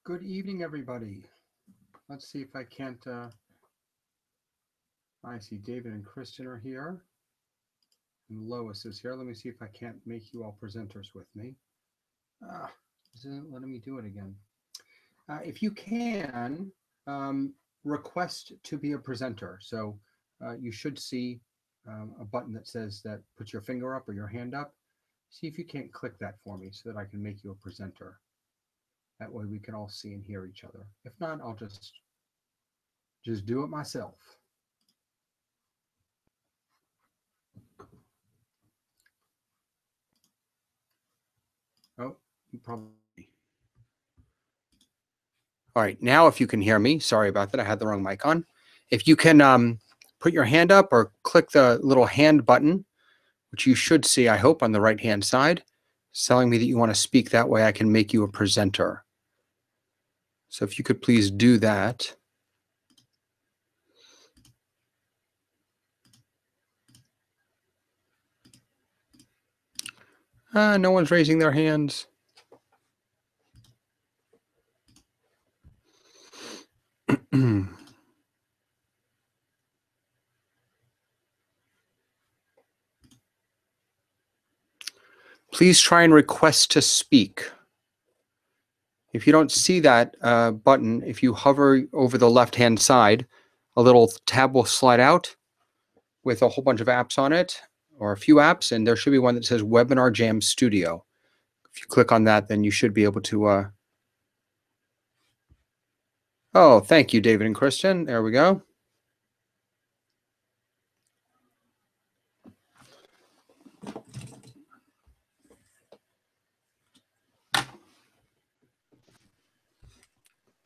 Good evening, everybody. Let's see if I can't. I see David and Kristen are here, and Lois is here. Let me see if I can't make you all presenters with me. Isn't letting me do it again. If you can, request to be a presenter. So you should see a button that says that put your finger up or your hand up. See if you can't click that for me so that I can make you a presenter. That way we can all see and hear each other. If not, I'll just do it myself. Oh, you probably. All right, now if you can hear me, sorry about that, I had the wrong mic on. If you can put your hand up or click the little hand button, which you should see, I hope, on the right-hand side, it's telling me that you want to speak. That way I can make you a presenter. So if you could please do that. No one's raising their hands. Please try and request to speak. If you don't see that button, if you hover over the left-hand side, a little tab will slide out with a whole bunch of apps on it, or a few apps, and there should be one that says Webinar Jam Studio. If you click on that, then you should be able to... Oh, thank you, David and Kristen. There we go.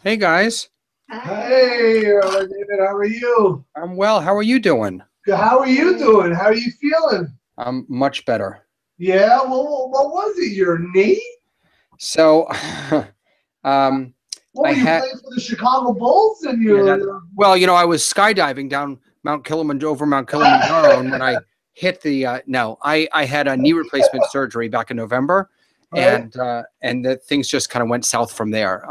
Hey, guys. Hey, David, how are you? I'm well. How are you doing? How are you doing? How are you feeling? I'm much better. Yeah, well, what was it? Your knee? So, What were you playing for the Chicago Bulls? And you? Well, you know, I was skydiving down Mount Kilimanjaro, and when I hit the no, I had a knee replacement surgery back in November, Right. and the things just kind of went south from there.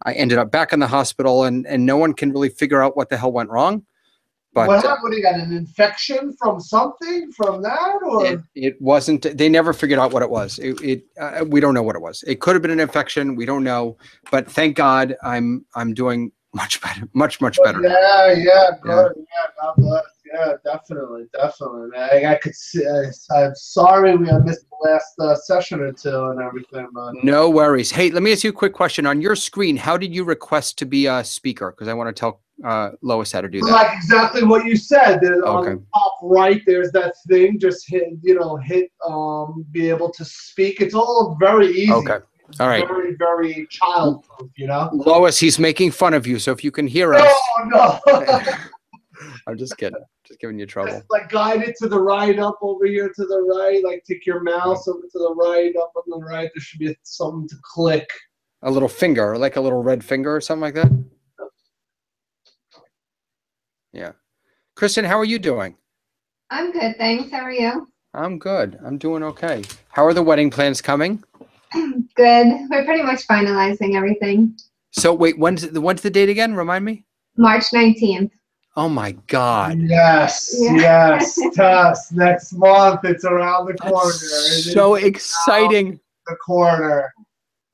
I ended up back in the hospital, and no one can really figure out what the hell went wrong. But what happened? You got an infection from something from that, or it wasn't. They never figured out what it was. We don't know what it was. It could have been an infection. We don't know. But thank God, I'm doing much better, much better. Yeah, good. Yeah, God bless. Yeah, definitely, man. I could see. I'm sorry we missed the last session or two and everything, but no worries. Hey, let me ask you a quick question. On your screen, how did you request to be a speaker? Because I want to tell Lois how to do that. Like exactly what you said. Okay. On the top right, there's that thing. Just hit, be able to speak. It's all very easy. Okay. All right. Very, very childproof, you know? Lois, he's making fun of you, so if you can hear us. No. I'm just kidding. Just giving you trouble. Just like guide it to the right, up over here to the right. Like take your mouse over to the right, up on the right. There should be something to click. A little finger, like a little red finger or something like that? Yeah. Kristen, how are you doing? I'm good, thanks. How are you? I'm good. I'm doing okay. How are the wedding plans coming? Good. We're pretty much finalizing everything. So wait, when's the date again? Remind me. March 19th. Oh my God. Yes, Yeah. yes. Tess, next month. It's around the corner. So exciting. The corner.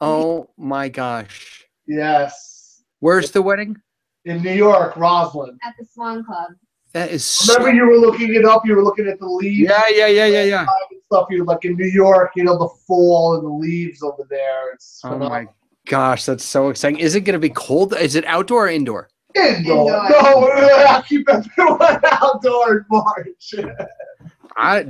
Oh my gosh. Yes. Where's the wedding? In New York, Roslyn. At the Swan Club. That is Remember you were looking it up, you were looking at the leaves. Yeah. Stuff. You're like in New York, the fall and the leaves over there. It's phenomenal. My gosh, that's so exciting. Is it going to be cold? Is it outdoor or indoor? Indoor. No, we're gonna keep everyone outdoor in March.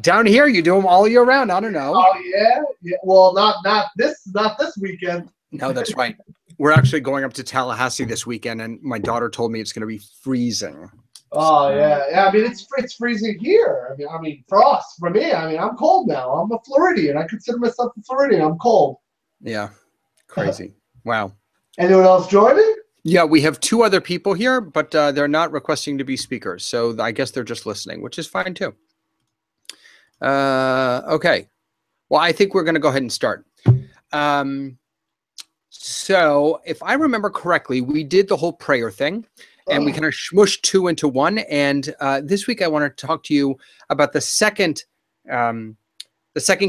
Down here, you do them all year round. I don't know. Oh yeah. Well, not this weekend. No, that's right. We're actually going up to Tallahassee this weekend, and my daughter told me it's going to be freezing. Oh yeah. I mean, it's freezing here. I mean, for us, for me, I'm cold now. I'm a Floridian. I consider myself a Floridian. I'm cold. Yeah, crazy. Wow. Anyone else joining? Yeah, we have 2 other people here, but they're not requesting to be speakers, so I guess they're just listening, which is fine too. Okay. Well, I think we're going to go ahead and start. So if I remember correctly, we did the whole prayer thing and we kind of smushed two into one. And this week I want to talk to you about the second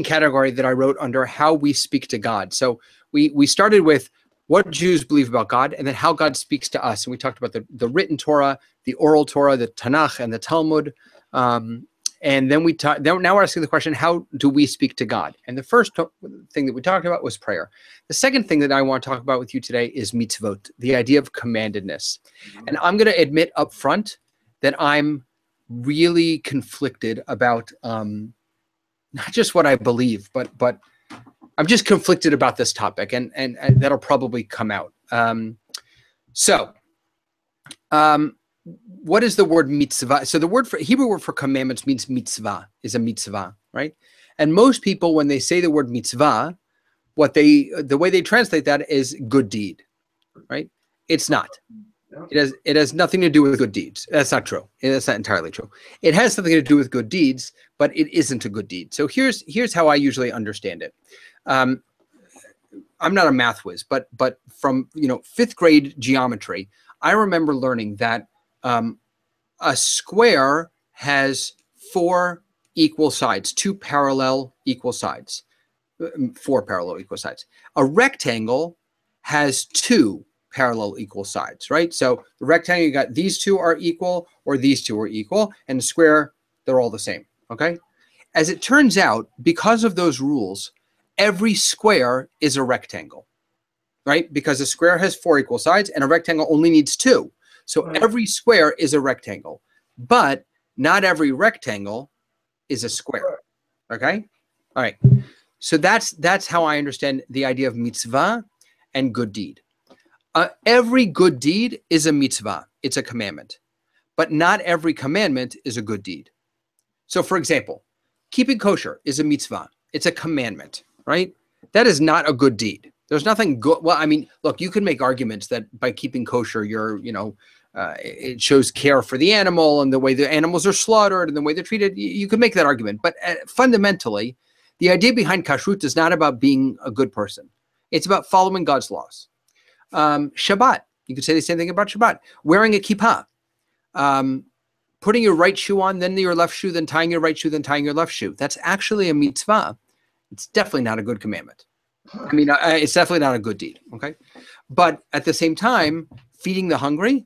category that I wrote under how we speak to God. So we started with what Jews believe about God and then how God speaks to us. And we talked about the written Torah, the oral Torah, the Tanakh, and the Talmud. And then now we're asking the question, how do we speak to God? And the first thing that we talked about was prayer. The second thing that I want to talk about with you today is mitzvot, the idea of commandedness. And I'm going to admit up front that I'm really conflicted about not just what I believe, but I'm just conflicted about this topic, and that'll probably come out. What is the word mitzvah? So the Hebrew word for commandments means mitzvah, is a mitzvah, right? And most people, when they say the word mitzvah, the way they translate that is good deed, right? It's not. It has nothing to do with good deeds. That's not true. That's not entirely true. It has something to do with good deeds, but it isn't a good deed. So here's how I usually understand it. I'm not a math whiz, but from fifth grade geometry, I remember learning that a square has four equal sides, two parallel equal sides, four parallel equal sides. A rectangle has two parallel equal sides, right? So the rectangle, you got these two are equal or these two are equal, and the square, they're all the same, okay? As it turns out, because of those rules, every square is a rectangle, right? Because a square has four equal sides and a rectangle only needs two. So every square is a rectangle, but not every rectangle is a square, okay? All right, so that's how I understand the idea of mitzvah and good deed. Every good deed is a mitzvah, it's a commandment, but not every commandment is a good deed. So for example, keeping kosher is a mitzvah, it's a commandment, right? That is not a good deed. There's nothing good. Well, I mean, look, you can make arguments that by keeping kosher, it shows care for the animal and the way the animals are slaughtered and the way they're treated. You can make that argument. But fundamentally, the idea behind kashrut is not about being a good person. It's about following God's laws. Shabbat, you could say the same thing about Shabbat. Wearing a kippah, putting your right shoe on, then your left shoe, then tying your right shoe, then tying your left shoe. That's actually a mitzvah. It's definitely not a good commandment. I mean, it's definitely not a good deed, okay? But at the same time, feeding the hungry,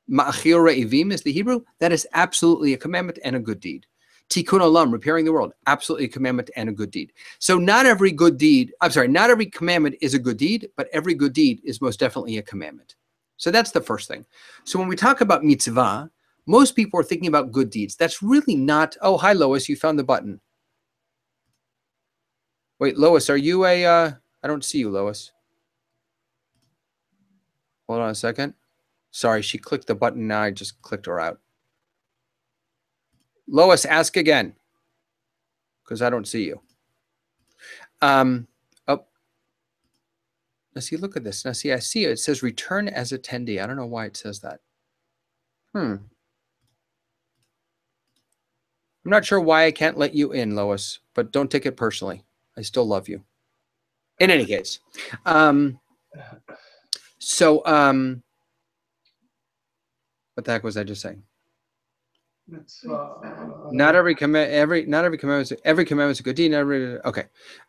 ma'achil re'ivim is the Hebrew, that is absolutely a commandment and a good deed. Tikkun olam, repairing the world, absolutely a commandment and a good deed. So not every commandment is a good deed, but every good deed is most definitely a commandment. So that's the first thing. So when we talk about mitzvah, most people are thinking about good deeds. That's really not, oh, hi, Lois, you found the button. Wait, Lois, are you I don't see you, Lois. Hold on a second. Sorry, she clicked the button. Now I just clicked her out. Lois, ask again, because I don't see you. Oh, let's see, look at this. Now see, I see it. It says return as attendee. I don't know why it says that. I'm not sure why I can't let you in, Lois, but don't take it personally. I still love you. In any case, what the heck was I just saying? Not every commandment is a good deed. Okay.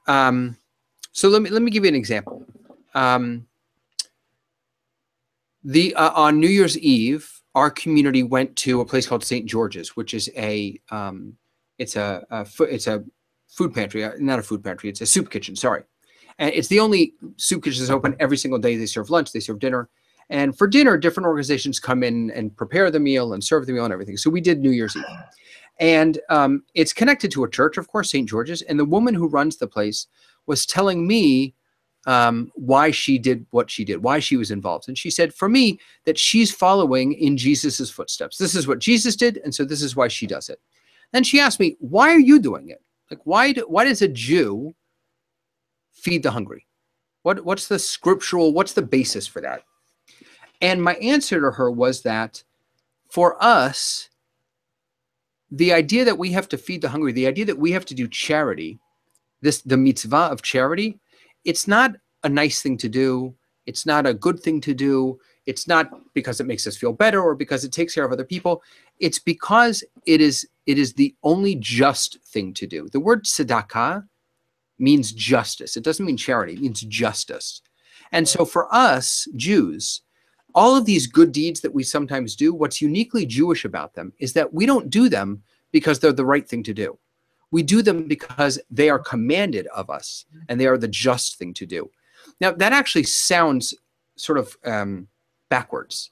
So let me give you an example. On New Year's Eve, our community went to a place called St. George's, which is it's a food pantry, not a food pantry. It's a soup kitchen. Sorry. And it's the only soup kitchen that's open every single day. They serve lunch, they serve dinner. And for dinner, different organizations come in and prepare the meal and serve the meal and everything. So we did New Year's Eve. And it's connected to a church, of course, St. George's. And the woman who runs the place was telling me why she did what she did, why she was involved. And she said, for me, that she's following in Jesus's footsteps. This is what Jesus did, and so this is why she does it. Then she asked me, why are you doing it? Like, why does a Jew feed the hungry? What's the scriptural, what's the basis for that? And my answer to her was that for us, the idea that we have to feed the hungry, the idea that we have to do charity, the mitzvah of charity, it's not a nice thing to do. It's not a good thing to do. It's not because it makes us feel better or because it takes care of other people. It's because it is the only just thing to do. The word tzedakah means justice. It doesn't mean charity. It means justice. And so for us Jews, all of these good deeds that we sometimes do, what's uniquely Jewish about them is that we don't do them because they're the right thing to do. We do them because they are commanded of us and they are the just thing to do. Now, that actually sounds sort of backwards,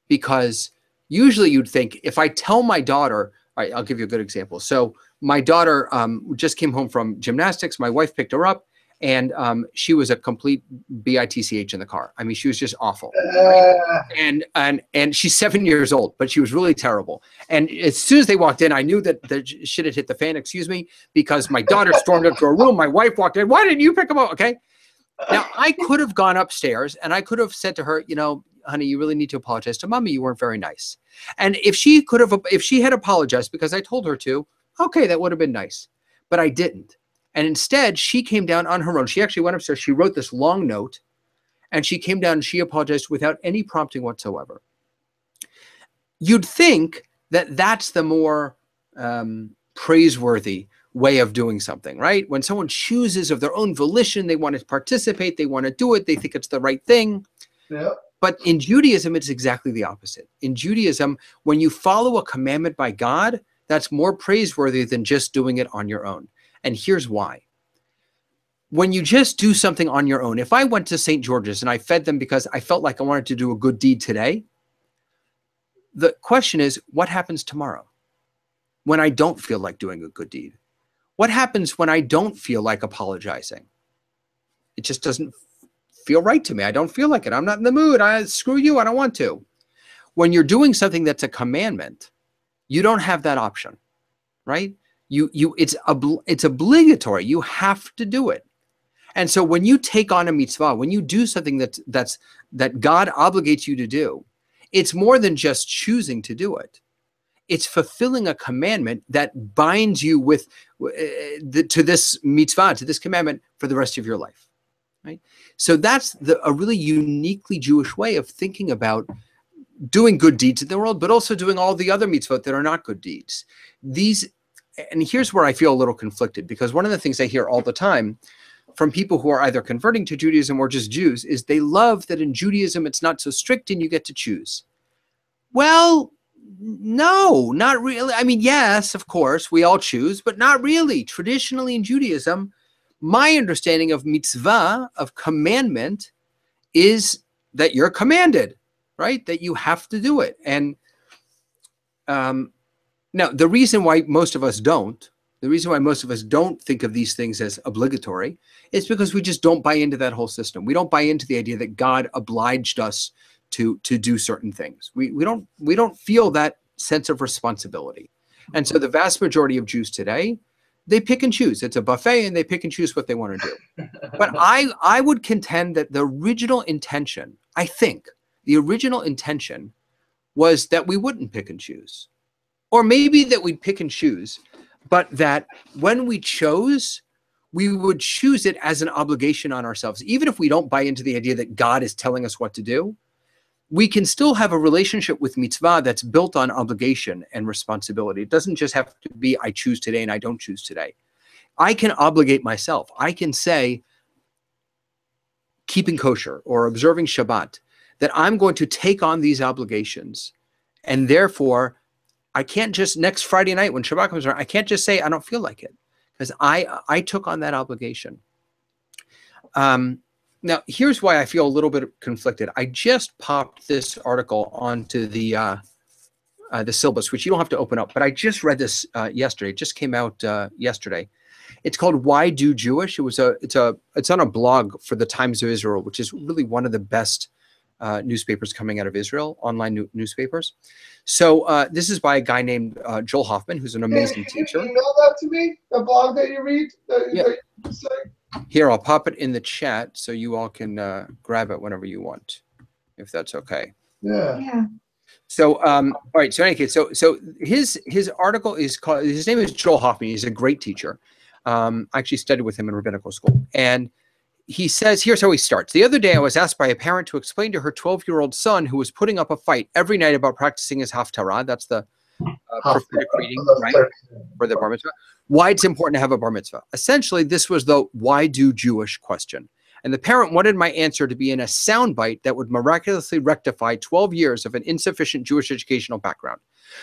because usually you'd think if I tell my daughter, all right, I'll give you a good example. So my daughter just came home from gymnastics. My wife picked her up, and she was a complete bitch in the car. I mean, she was just awful. Right? And she's 7 years old, but she was really terrible. And as soon as they walked in, I knew that the shit had hit the fan, excuse me, because my daughter stormed into a room. My wife walked in. Why didn't you pick them up? Okay. Now, I could have gone upstairs and I could have said to her, you know, honey, you really need to apologize to mommy. You weren't very nice. And if she had apologized because I told her to, okay, that would have been nice. But I didn't. And instead, she came down on her own. She actually went upstairs. She wrote this long note, and she came down and she apologized without any prompting whatsoever. You'd think that that's the more praiseworthy way of doing something, right? When someone chooses of their own volition, they want to participate, they want to do it, they think it's the right thing. Yep. But in Judaism, it's exactly the opposite. In Judaism, when you follow a commandment by God, that's more praiseworthy than just doing it on your own. And here's why. When you just do something on your own, if I went to St. George's and I fed them because I felt like I wanted to do a good deed today, the question is, what happens tomorrow when I don't feel like doing a good deed? What happens when I don't feel like apologizing? It just doesn't feel right to me. I don't feel like it. I'm not in the mood. Screw you. I don't want to. When you're doing something that's a commandment, you don't have that option, right? It's obligatory. You have to do it. And so when you take on a mitzvah, when you do something that God obligates you to do, it's more than just choosing to do it. It's fulfilling a commandment that binds you with to this mitzvah, to this commandment for the rest of your life, right? So that's a really uniquely Jewish way of thinking about doing good deeds in the world, but also doing all the other mitzvot that are not good deeds. And here's where I feel a little conflicted, because one of the things I hear all the time from people who are either converting to Judaism or just Jews is they love that in Judaism it's not so strict and you get to choose. Well, no, not really. I mean, yes, of course, we all choose, but not really. Traditionally in Judaism, my understanding of mitzvah, of commandment, is that you're commanded, right? That you have to do it. And now, the reason why most of us don't think of these things as obligatory is because we just don't buy into that whole system. We don't buy into the idea that God obliged us to do certain things. We don't feel that sense of responsibility. And so the vast majority of Jews today, they pick and choose. It's a buffet and they pick and choose what they want to do. But I would contend that the original intention, I think the original intention was that we wouldn't pick and choose. Or maybe that we'd pick and choose, but that when we chose, we would choose it as an obligation on ourselves. Even if we don't buy into the idea that God is telling us what to do, we can still have a relationship with mitzvah that's built on obligation and responsibility. It doesn't just have to be, I choose today and I don't choose today. I can obligate myself. I can say, keeping kosher or observing Shabbat, that I'm going to take on these obligations. And therefore, I can't just next Friday night when Shabbat comes around, I can't just say I don't feel like it, because I took on that obligation. Now, here's why I feel a little bit conflicted. I just popped this article onto the syllabus, which you don't have to open up, but I just read this yesterday. It just came out yesterday. It's called "Why Do Jewish?" It's on a blog for the Times of Israel, which is really one of the best newspapers coming out of Israel, online newspapers. So this is by a guy named Joel Hoffman, who's an amazing teacher. Can you email that to me, the blog that you read? Yeah. That you say? Here, I'll pop it in the chat so you all can grab it whenever you want, if that's okay. Yeah. So, all right. So, in any case, so his article is called. His name is Joel Hoffman. He's a great teacher. I actually studied with him in rabbinical school, and he says, here's how he starts. The other day, I was asked by a parent to explain to her 12-year-old son who was putting up a fight every night about practicing his haftarah. That's the prophetic reading, right, for the bar mitzvah. Why it's important to have a bar mitzvah. Essentially, this was the why do Jewish question. And the parent wanted my answer to be in a soundbite that would miraculously rectify 12 years of an insufficient Jewish educational background.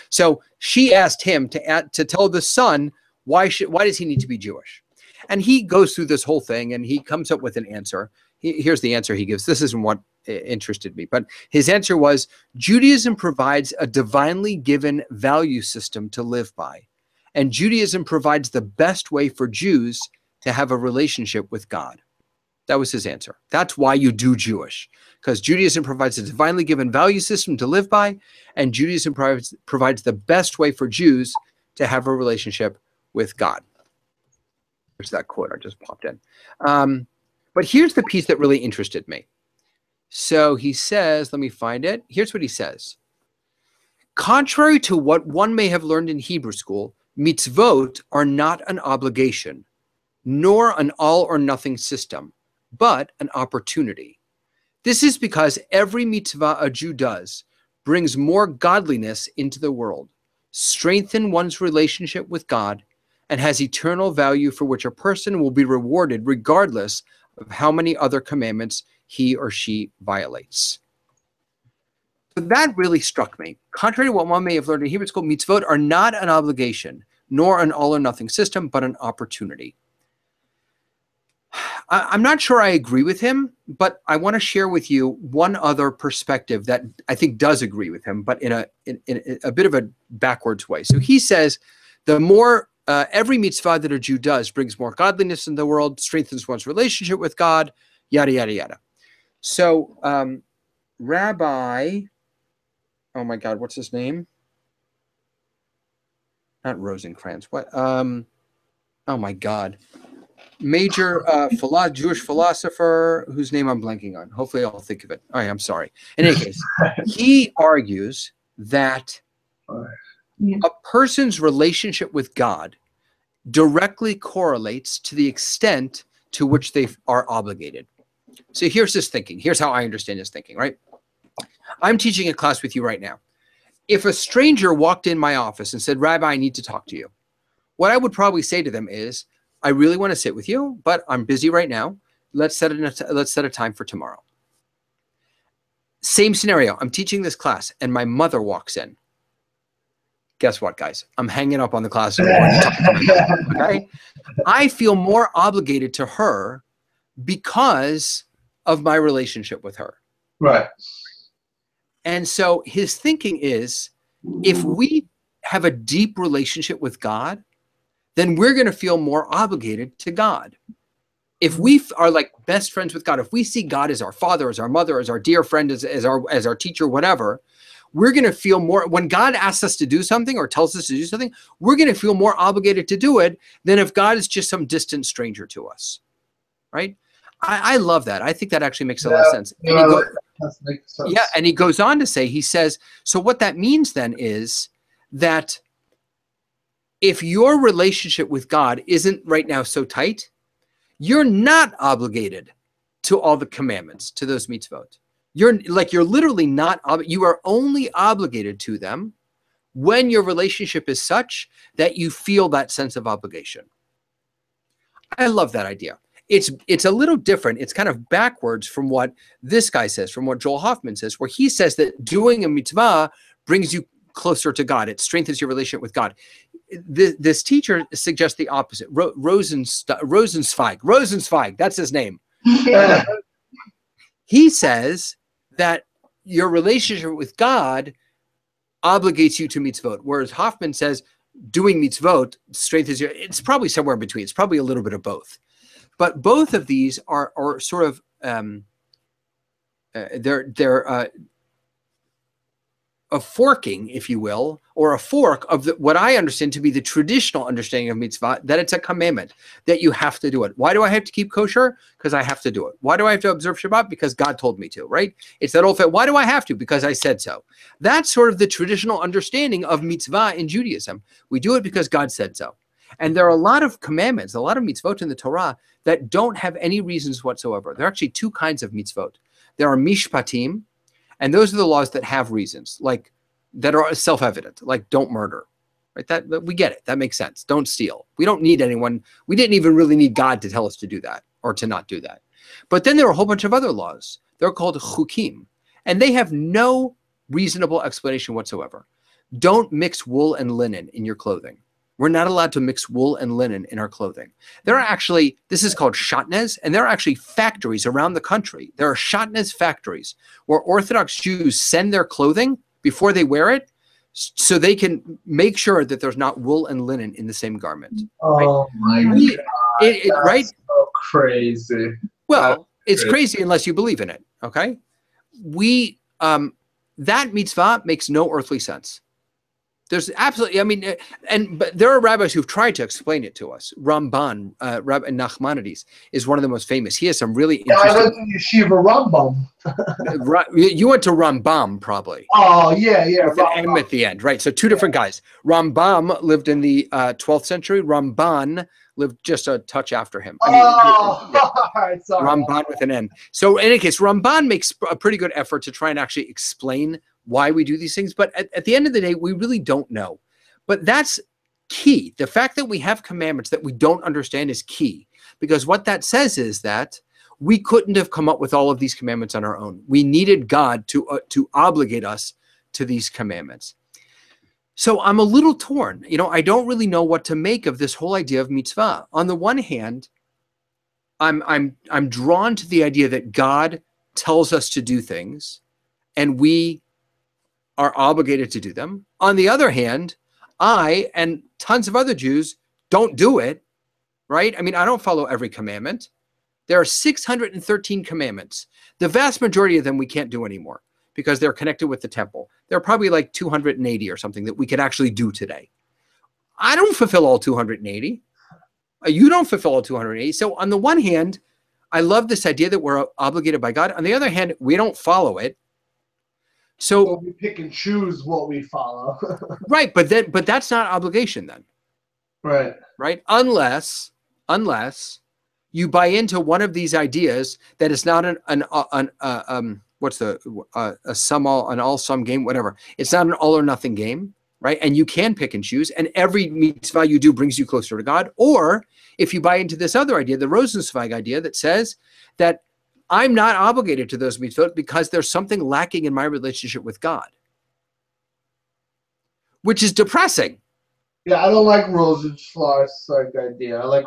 So she asked him to tell the son, why does he need to be Jewish? And he goes through this whole thing and he comes up with an answer. Here's the answer he gives. This isn't what interested me, but his answer was, Judaism provides a divinely given value system to live by. And Judaism provides the best way for Jews to have a relationship with God. That was his answer. That's why you do Jewish, because Judaism provides a divinely given value system to live by, and Judaism provides the best way for Jews to have a relationship with God. There's that quote I just popped in. But here's the piece that really interested me. So he says, let me find it. Here's what he says. Contrary to what one may have learned in Hebrew school, mitzvot are not an obligation, nor an all or nothing system, but an opportunity. This is because every mitzvah a Jew does brings more godliness into the world, strengthens one's relationship with God, and has eternal value for which a person will be rewarded regardless of how many other commandments he or she violates. So that really struck me. Contrary to what one may have learned in Hebrew school, mitzvot are not an obligation, nor an all or nothing system, but an opportunity. I'm not sure I agree with him, but I want to share with you one other perspective that I think does agree with him, but in a bit of a backwards way. So he says, the more every mitzvah that a Jew does brings more godliness in the world, strengthens one's relationship with God, yada, yada, yada. So Rabbi, oh my God, what's his name? Not Rosencrantz. What? Oh my God. Major Jewish philosopher whose name I'm blanking on. Hopefully I'll think of it. All right, I'm sorry. In any case, he argues that a person's relationship with God directly correlates to the extent to which they are obligated. So here's his thinking. Here's how I understand his thinking, right? I'm teaching a class with you right now. If a stranger walked in my office and said, Rabbi, I need to talk to you, what I would probably say to them is, I really want to sit with you, but I'm busy right now. Let's set a time for tomorrow. Same scenario. I'm teaching this class and my mother walks in. Guess what, guys? I'm hanging up on the class and I'm going to talk to my mother, okay? I feel more obligated to her because of my relationship with her. Right. And so his thinking is, if we have a deep relationship with God, then we're going to feel more obligated to God. If we are like best friends with God, if we see God as our father, as our mother, as our dear friend, as our teacher, whatever, we're going to feel more, when God asks us to do something or tells us to do something, we're going to feel more obligated to do it than if God is just some distant stranger to us, right? I love that. I think that actually makes a lot of sense. And and he goes on to say, he says, so what that means then is that if your relationship with God isn't right now so tight, you're not obligated to all the commandments, to those mitzvot. You're literally not, you are only obligated to them when your relationship is such that you feel that sense of obligation. I love that idea. It's a little different. It's kind of backwards from what this guy says, from what Joel Hoffman says, where he says that doing a mitzvah brings you closer to God. It strengthens your relationship with God. This teacher suggests the opposite. Rosenzweig, that's his name. He says that your relationship with God obligates you to mitzvot, whereas Hoffman says doing mitzvot strengthens your, it's probably somewhere in between. It's probably a little bit of both. But both of these are sort of, they're a forking, if you will, or a fork of what I understand to be the traditional understanding of mitzvah, that it's a commandment, that you have to do it. Why do I have to keep kosher? Because I have to do it. Why do I have to observe Shabbat? Because God told me to, right? It's that old, why do I have to? Because I said so. That's sort of the traditional understanding of mitzvah in Judaism. We do it because God said so. And there are a lot of commandments, a lot of mitzvot in the Torah that don't have any reasons whatsoever. There are actually two kinds of mitzvot. There are mishpatim, and those are the laws that have reasons, like that are self-evident, like don't murder. Right? That we get it. That makes sense. Don't steal. We don't need anyone. We didn't even really need God to tell us to do that or to not do that. But then there are a whole bunch of other laws. They're called chukim, and they have no reasonable explanation whatsoever. Don't mix wool and linen in your clothing. We're not allowed to mix wool and linen in our clothing. There are actually, this is called shatnez, and there are actually factories around the country. There are shatnez factories where Orthodox Jews send their clothing before they wear it so they can make sure that there's not wool and linen in the same garment. Oh right? my God. Right? So crazy. Well, it's crazy unless you believe in it, okay? That mitzvah makes no earthly sense. There's absolutely, I mean, but there are rabbis who've tried to explain it to us. Ramban, Rabbi Nachmanides, is one of the most famous. He has some really interesting. I went to Yeshiva Rambam. You went to Rambam, probably. Oh, yeah. With an M at the end, right? So two different guys. Rambam lived in the 12th century. Ramban lived just a touch after him. I mean, all right, sorry. Ramban with an N. So in any case, Ramban makes a pretty good effort to try and actually explain why we do these things. But at the end of the day, we really don't know. But that's key. The fact that we have commandments that we don't understand is key, because what that says is that we couldn't have come up with all of these commandments on our own. We needed God to obligate us to these commandments. So I'm a little torn. You know, I don't really know what to make of this whole idea of mitzvah. On the one hand, I'm drawn to the idea that God tells us to do things and we are obligated to do them. On the other hand, I and tons of other Jews don't do it, right? I mean, I don't follow every commandment. There are 613 commandments. The vast majority of them we can't do anymore because they're connected with the temple. There are probably like 280 or something that we could actually do today. I don't fulfill all 280. You don't fulfill all 280. So on the one hand, I love this idea that we're obligated by God. On the other hand, we don't follow it. So we pick and choose what we follow. Right, but that's not obligation then. Right. Right? Unless you buy into one of these ideas that it's not an all sum game, whatever. It's not an all or nothing game, right? And you can pick and choose, and every mitzvah you do brings you closer to God. Or if you buy into this other idea, the Rosenzweig idea that says that I'm not obligated to those mitzvot because there's something lacking in my relationship with God, which is depressing. Yeah, I don't like Rosenzweig's idea. I like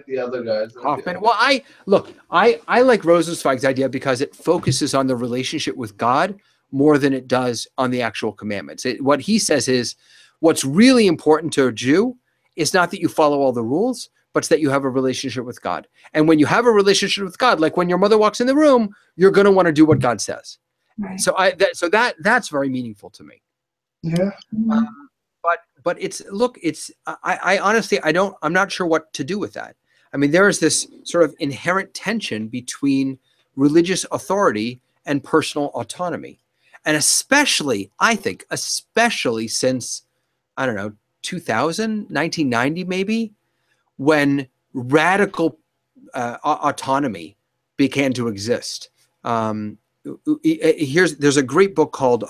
the other guys. Hoffman. Well, I like Rosenzweig's idea because it focuses on the relationship with God more than it does on the actual commandments. What he says is what's really important to a Jew is not that you follow all the rules, but it's that you have a relationship with God. And when you have a relationship with God, like when your mother walks in the room, you're going to want to do what God says. Right. So that's very meaningful to me. Yeah. But I honestly, I'm not sure what to do with that. I mean, there is this sort of inherent tension between religious authority and personal autonomy. And especially, I think, since, I don't know, 2000, 1990 maybe, when radical autonomy began to exist. There's a great book called,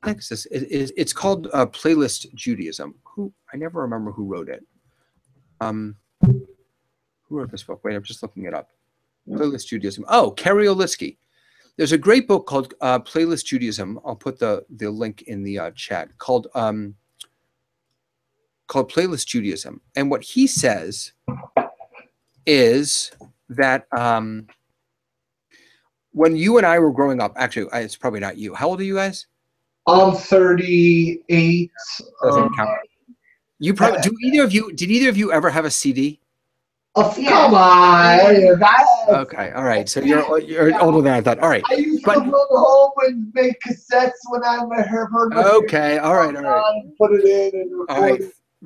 it's called Playlist Judaism. I never remember who wrote it. Who wrote this book? Wait, I'm just looking it up. Playlist Judaism. Oh, Kerry Olitsky. There's a great book called Playlist Judaism. I'll put the link in the chat, called Playlist Judaism. And what he says is that when you and I were growing up, actually, it's probably not you. How old are you guys? I'm 38. Doesn't count. You probably did either of you ever have a CD? Oh, come on. Okay, all right. So you're older than I thought. All right. I used to go home and make cassettes when I heard. Okay, all right. Put it in and record. All right,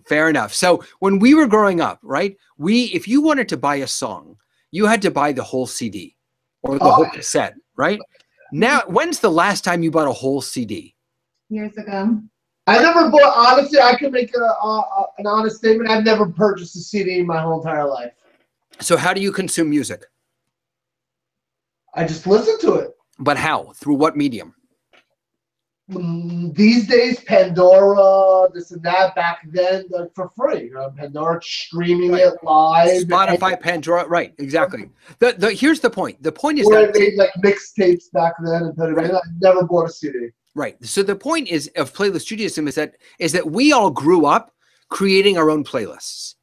fair enough. So when we were growing up, right, if you wanted to buy a song, you had to buy the whole CD or the whole cassette, right? Now, when's the last time you bought a whole CD? Years ago. I never bought. Honestly, I can make an honest statement. I've never purchased a CD in my whole entire life. So how do you consume music? I just listen to it. But how? Through what medium? These days, Pandora, this and that. Back then, like for free. Pandora streaming it live. Spotify, Pandora, right? Exactly. Here's the point. The point is Where that I made like mixtapes back then and put it in. I never bought a CD. right. So the point is of playlist Judaism is that we all grew up creating our own playlists.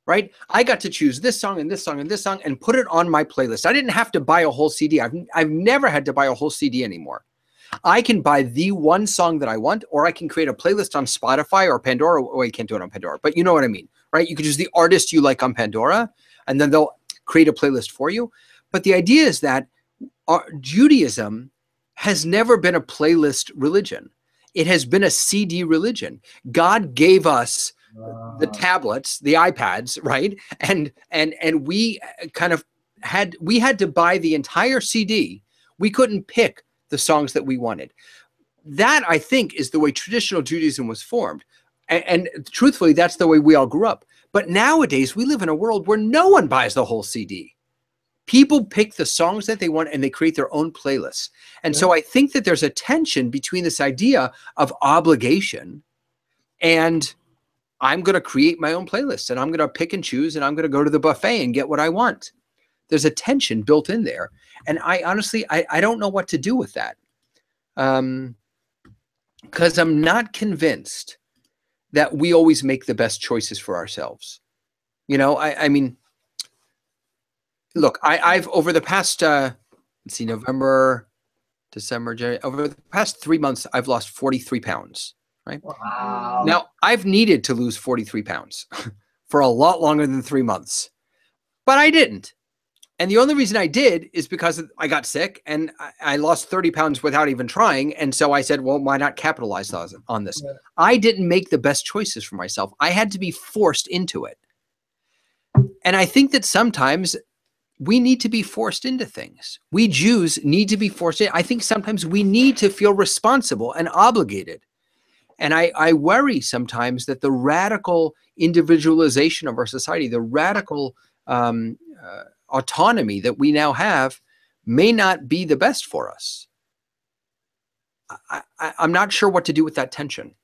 Right? I got to choose this song and this song and this song and put it on my playlist. I didn't have to buy a whole CD. I've never had to buy a whole CD anymore. I can buy the one song that I want, or I can create a playlist on Spotify or Pandora. Oh, you can't do it on Pandora, but you know what I mean, right? You could choose the artist you like on Pandora, and then they'll create a playlist for you. But the idea is that Judaism has never been a playlist religion. It has been a CD religion. God gave us the tablets, the iPads, right? And we kind of had to buy the entire CD. We couldn't pick the songs that we wanted. That, I think, is the way traditional Judaism was formed. And truthfully, that's the way we all grew up. But nowadays, we live in a world where no one buys the whole CD. People pick the songs that they want and they create their own playlists. And so I think that there's a tension between this idea of obligation and I'm going to create my own playlist and I'm going to pick and choose and I'm going to go to the buffet and get what I want. There's a tension built in there. And I honestly, I don't know what to do with that. Because I'm not convinced that we always make the best choices for ourselves. You know, I mean, look, I've over the past, let's see, November, December, January, over the past 3 months, I've lost 43 pounds, right? Wow. Now, I've needed to lose 43 pounds for a lot longer than 3 months, but I didn't. And the only reason I did is because I got sick and I lost 30 pounds without even trying. And so I said, well, why not capitalize on this? Yeah. I didn't make the best choices for myself. I had to be forced into it. And I think that sometimes we need to be forced into things. We Jews need to be forced in. I think sometimes we need to feel responsible and obligated. And I worry sometimes that the radical individualization of our society, the radical autonomy that we now have may not be the best for us. I'm not sure what to do with that tension.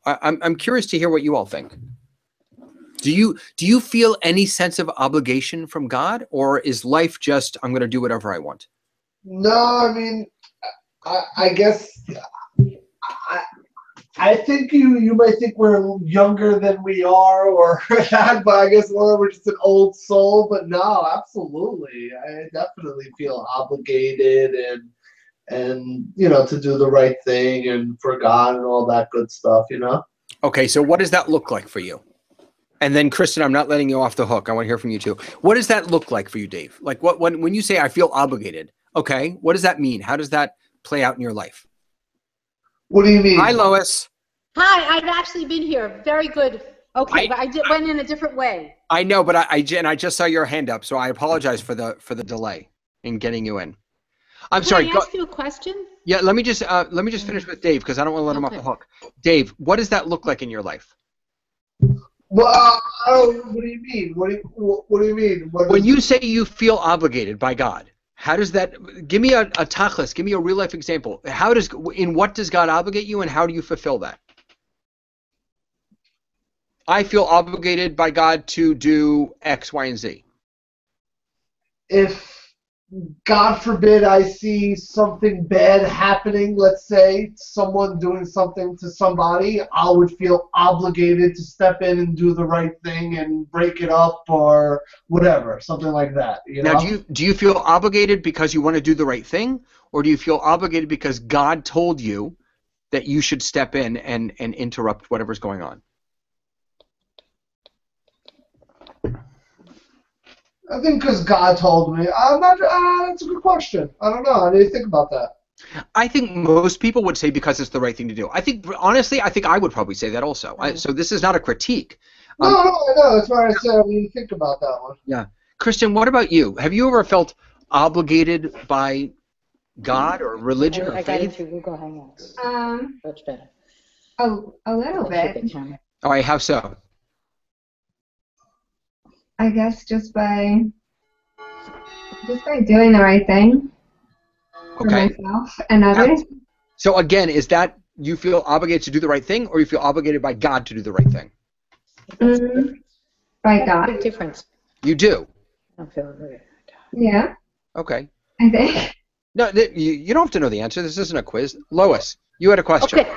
I'm curious to hear what you all think. Do you feel any sense of obligation from God, or is life just, I'm going to do whatever I want? No, I mean, I guess I think you might think we're younger than we are or that, but I guess we're just an old soul. But no, absolutely. I definitely feel obligated and you know, to do the right thing and for God and all that good stuff, you know? Okay, so what does that look like for you? And then Kristen, I'm not letting you off the hook. I want to hear from you too. What does that look like for you, Dave? Like when you say I feel obligated, okay, what does that mean? How does that play out in your life? What do you mean? Hi, Lois. Hi, I've actually been here. Very good. Okay, but I went in a different way. I know, but I just saw your hand up, so I apologize for the delay in getting you in. I'm sorry. Can I ask you a question? Yeah, let me just finish with Dave because I don't want to let him off the hook. Dave, what does that look like in your life? Well, what do you mean? What do you mean? When you say you feel obligated by God, how does that? Give me a tachlis. Give me a real life example. In what does God obligate you, and how do you fulfill that? I feel obligated by God to do X, Y, and Z. If, God forbid, I see something bad happening, let's say, someone doing something to somebody, I would feel obligated to step in and do the right thing and break it up or whatever, something like that. You know? Now, do you feel obligated because you want to do the right thing, or do you feel obligated because God told you that you should step in and interrupt whatever's going on? I think because God told me. I'm not. That's a good question. I don't know. I need to think about that. I think most people would say because it's the right thing to do. I think, honestly, I would probably say that also. So this is not a critique. No, I know. That's why I said I need to think about that one. Yeah. Christian, what about you? Have you ever felt obligated by God or religion or faith? I got it through. We'll go hang out. Much better. A little bit. All right, how so? I guess just by doing the right thing for Okay. myself and others. So again, is that you feel obligated to do the right thing, or you feel obligated by God to do the right thing? By Big God. difference. You do. I don't feel good. Yeah, Okay. I think. No, you don't have to know the answer. This isn't a quiz. Lois, you had a question. Okay.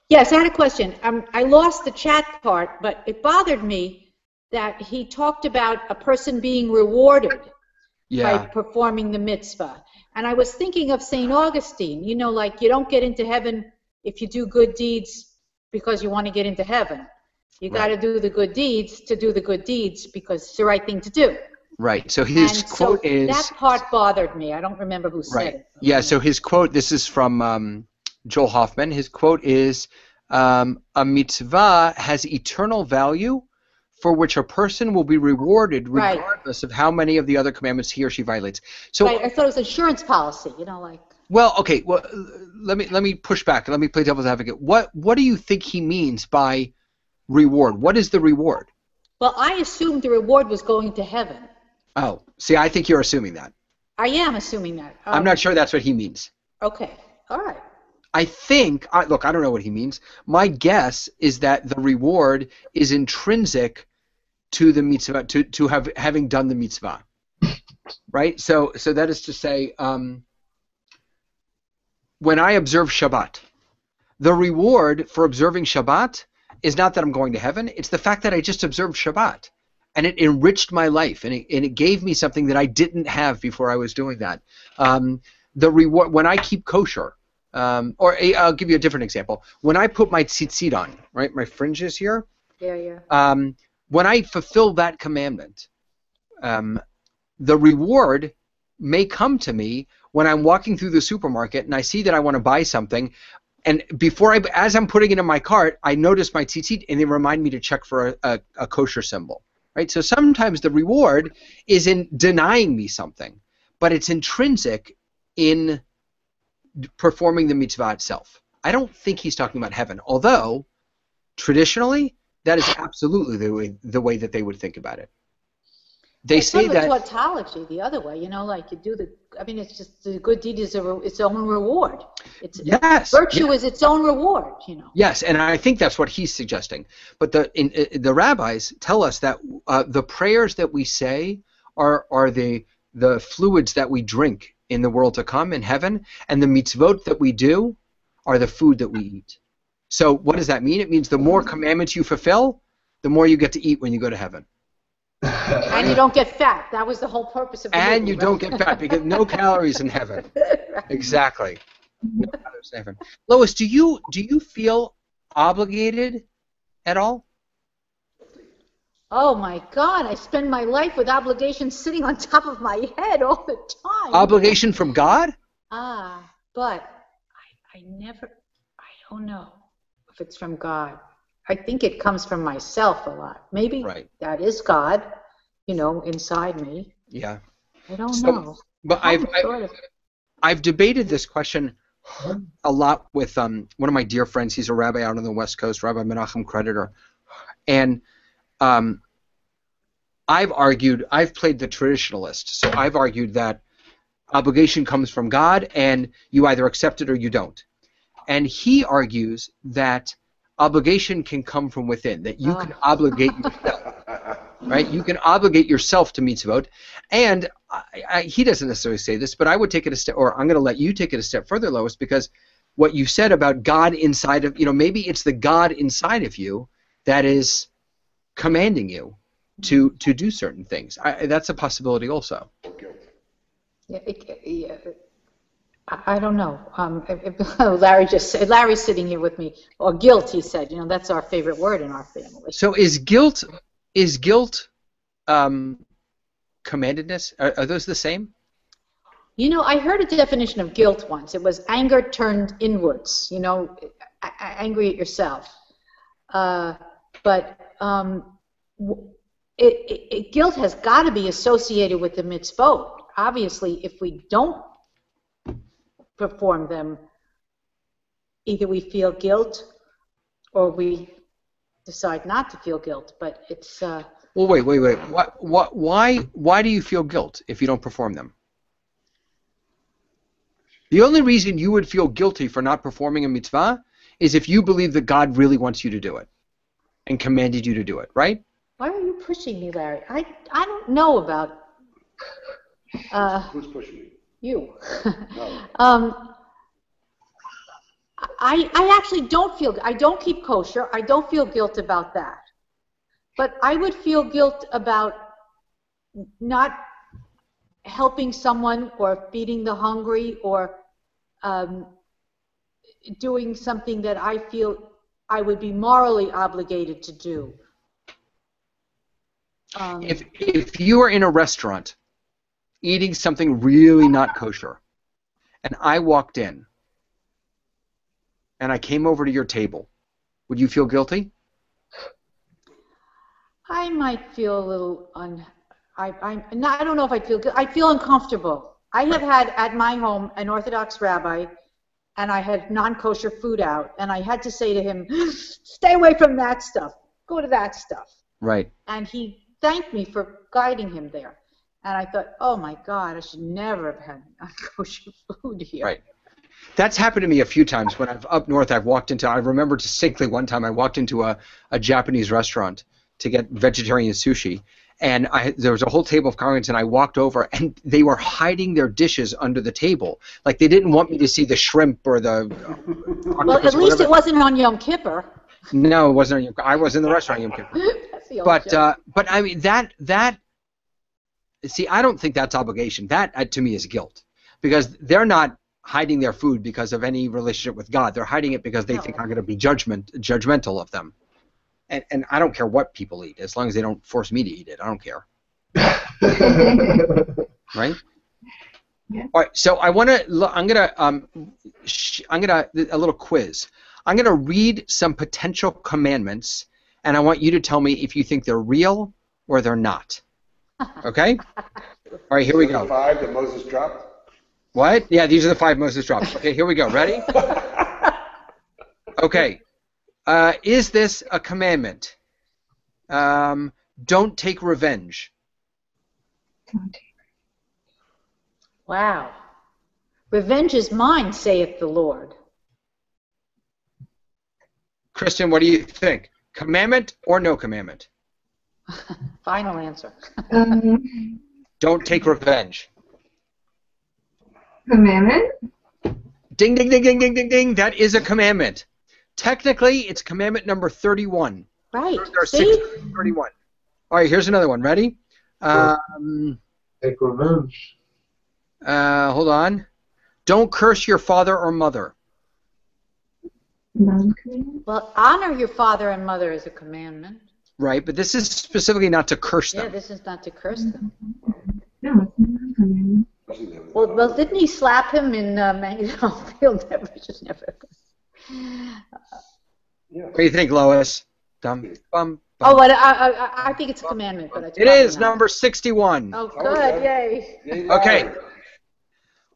Yes, I had a question. I lost the chat part, but it bothered me that he talked about a person being rewarded by performing the mitzvah. And I was thinking of St. Augustine, you know, like you don't get into heaven if you do good deeds because you want to get into heaven. You got to do the good deeds to do the good deeds because it's the right thing to do. Right. So his quote is... that part bothered me. I don't remember who said it. Yeah, so his quote, this is from Joel Hoffman. His quote is, a mitzvah has eternal value for which a person will be rewarded regardless of how many of the other commandments he or she violates. So, I thought it was insurance policy, you know, like... Well, okay, well, let me push back. Let me play devil's advocate. What do you think he means by reward? What is the reward? Well, I assumed the reward was going to heaven. Oh, see, I think you're assuming that. I am assuming that. I'm not sure that's what he means. Okay, all right. I think, look, I don't know what he means. My guess is that the reward is intrinsic to the mitzvah, to having done the mitzvah, right? So that is to say, when I observe Shabbat, the reward for observing Shabbat is not that I'm going to heaven. It's the fact that I just observed Shabbat, and it enriched my life, and it gave me something that I didn't have before I was doing that. The reward when I keep kosher. Or I'll give you a different example. When I put my tzitzit on, right, my fringes here. Yeah. When I fulfill that commandment, the reward may come to me when I'm walking through the supermarket and I see that I want to buy something, and as I'm putting it in my cart, I notice my tzitzit and they remind me to check for a kosher symbol, right? So sometimes the reward is in denying me something, but it's intrinsic in performing the mitzvah itself. I don't think he's talking about heaven, although traditionally that is absolutely the way that they would think about it. They say that tautology the other way, you know, like you do it's just the good deed is its own reward. Virtue is its own reward, you know. Yes, and I think that's what he's suggesting. But the rabbis tell us that the prayers that we say are the fluids that we drink in the world to come, in heaven, and the mitzvot that we do are the food that we eat. So what does that mean? It means the more commandments you fulfill, the more you get to eat when you go to heaven. And you don't get fat. That was the whole purpose of the And movie, you don't get fat because no calories in heaven. Right. Exactly. No calories in heaven. Lois, do you feel obligated at all? Oh my God, I spend my life with obligations sitting on top of my head all the time. Obligation from God? But I don't know if it's from God. I think it comes from myself a lot. Maybe that is God, you know, inside me. Yeah. I don't know. But I've debated this question a lot with one of my dear friends. He's a rabbi out on the West Coast, Rabbi Menachem Creditor. And I've played the traditionalist, so I've argued that obligation comes from God and you either accept it or you don't. And he argues that obligation can come from within, that you can obligate yourself, right? You can obligate yourself to mitzvot. And he doesn't necessarily say this, but I would take it a step, or I'm going to let you take it a step further, Lois, because what you said about God inside of, maybe it's the God inside of you that is commanding you to do certain things. That's a possibility also. I don't know. Larry's sitting here with me. Or guilt, he said. That's our favorite word in our family. So is guilt commandedness? Are those the same? I heard a definition of guilt once. It was anger turned inwards. Angry at yourself. But guilt has got to be associated with the mitzvot. Obviously, if we don't perform them, either we feel guilt or we decide not to feel guilt. But it's Well, wait. Why do you feel guilt if you don't perform them? The only reason you would feel guilty for not performing a mitzvah is if you believe that God really wants you to do it and commanded you to do it, right? why are you pushing me, Larry? I don't know about Who's pushing you? you. No. I actually don't feel, I don't keep kosher. I don't feel guilt about that. But I would feel guilt about not helping someone or feeding the hungry or doing something that I feel I would be morally obligated to do. If you are in a restaurant eating something really not kosher, and I walked in and I came over to your table, would you feel guilty? I might feel a little I don't know if I'd feel good. I feel uncomfortable. I have had at my home an Orthodox rabbi, and I had non-kosher food out, and I had to say to him, stay away from that stuff. Go to that stuff. Right. And he thanked me for guiding him there. And I thought, oh my God, I should never have had non-kosher food here. Right. That's happened to me a few times when I've up north. I've walked into. I remember distinctly one time I walked into a Japanese restaurant to get vegetarian sushi, and there was a whole table of congregants, and I walked over, and they were hiding their dishes under the table, like they didn't want me to see the shrimp or the. Well, at least it wasn't on Yom Kippur. No, it wasn't on Yom Kippur. I was in the restaurant on Yom Kippur. That's the old joke. But I mean that. See, I don't think that's obligation. That to me is guilt, because they're not hiding their food because of any relationship with God. They're hiding it because they think I'm going to be judgmental of them. And I don't care what people eat, as long as they don't force me to eat it. I don't care. Right? Yeah. All right. So I'm gonna a little quiz. I'm gonna read some potential commandments, and I want you to tell me if you think they're real or they're not. Okay? All right. Here we go. 5 that Moses dropped. What? Yeah, these are the 5 Moses dropped. Okay. Here we go. Ready? Okay. Is this a commandment? Don't take revenge. Wow. Revenge is mine, saith the Lord. Kristen, what do you think? Commandment or no commandment? Final answer. Don't take revenge. Commandment? Ding, ding, ding, ding, ding, ding, ding. That is a commandment. Technically, it's commandment number 31. Right. Or See? 31. All right, here's another one. Ready? Take revenge. Hold on. Don't curse your father or mother. Non-commandment? Well, honor your father and mother is a commandment. Right, but this is specifically not to curse Yeah, them. this is not to curse them. No, it's not a commandment. Well, didn't he slap him in Magneto? Never. What do you think, Lois? Bum. Oh, but I think it's a commandment, but it's It probably is not. number 61. Oh, good, yay. Okay.